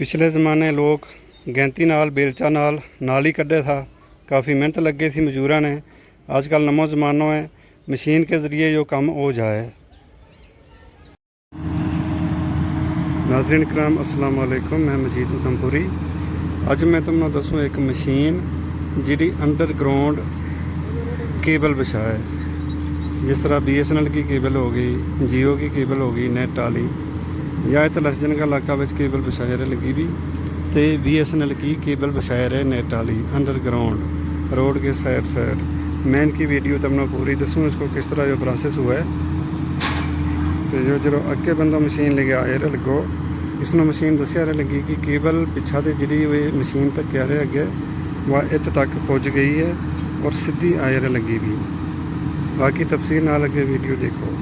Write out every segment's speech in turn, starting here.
पिछले ज़माने लोग गैंती नाल बेलचा नाल ही कड्ढे था। काफ़ी मेहनत लगे थी मजूरां ने। आजकल नमो ज़मानो है, मशीन के ज़रिए जो काम हो जाए। नाज़रीन कराम अस्सलाम वालेकुम, मैं मजीद उधमपुरी। अज मैं तुमने दसूँ एक मशीन जिहड़ी अंडरग्राउंड केबल बिछाए, जिस तरह BSNL की केबल हो गई, जियो की केबल हो गई, नेट वाली, या इतना लसजन का इलाका में केबल बिछाए रहे लगी भी, तो BSNL की केबल बिछाए रहे नेट वाली अंडरग्राउंड रोड के साइड। मैं इनकी वीडियो तुमने पूरी दसूँ इसको किस तरह जो प्रोसेस हुआ है। तो जो अगे बंदा मशीन लेके आए रहे लगो, इसमें मशीन दसिया रहे लगी कि केबल पिछा तो जी मशीन तक कह रहे अगे वह इत तक पुज गई है और सीधी आए रहे लगी भी। बाकी तफसील ना लगे वीडियो देखो।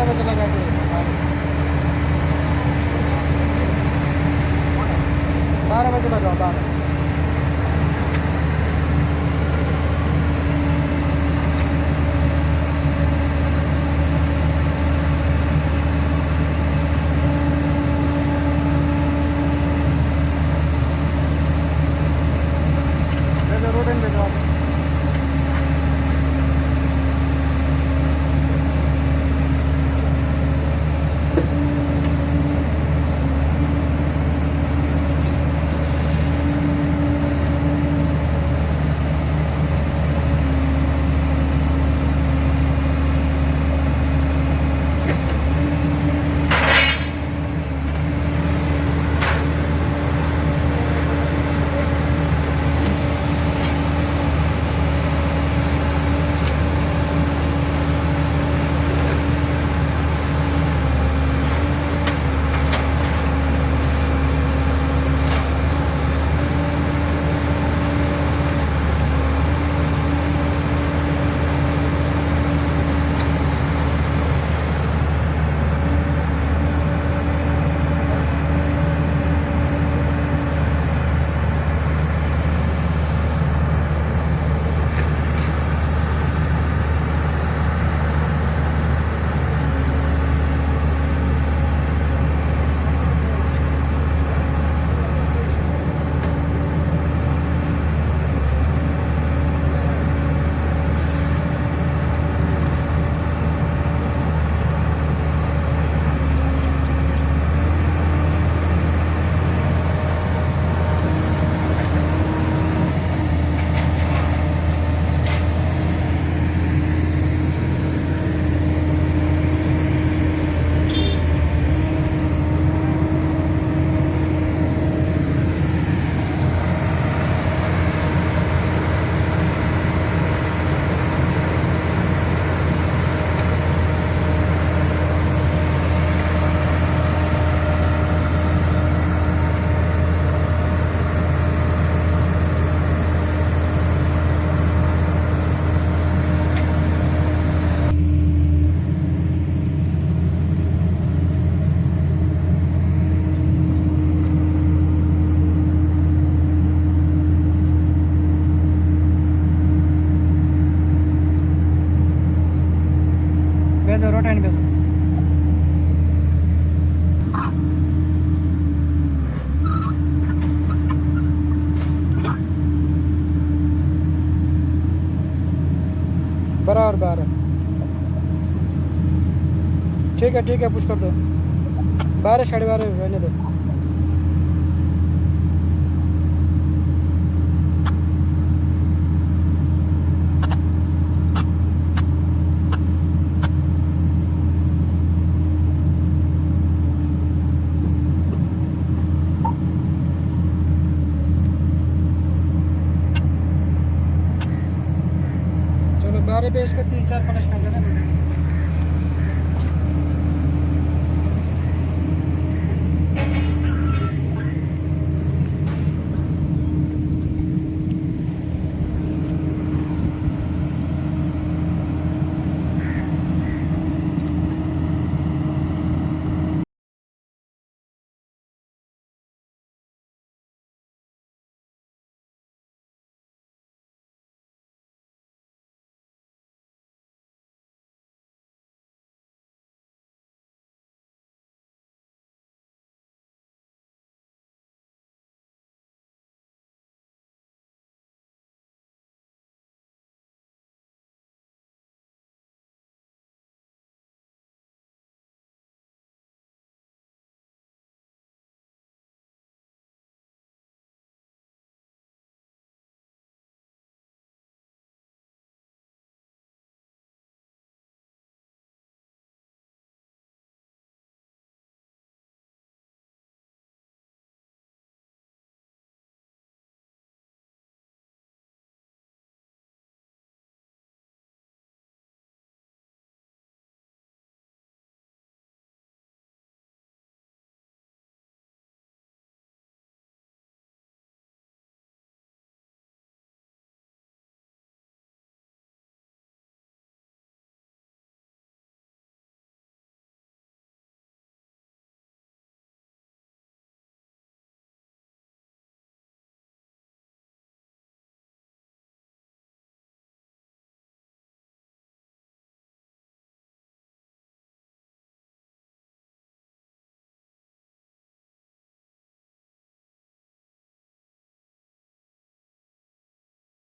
12 बजे लगा के 12 बजे लगाओ 12। रोड एंड भेजो आप। भेजो रोड एंड भेजो। बराबर 12। ठीक है पुश कर दो। 12 12:30 रहने दो। चलो 12 पे इसको 3 4 पलट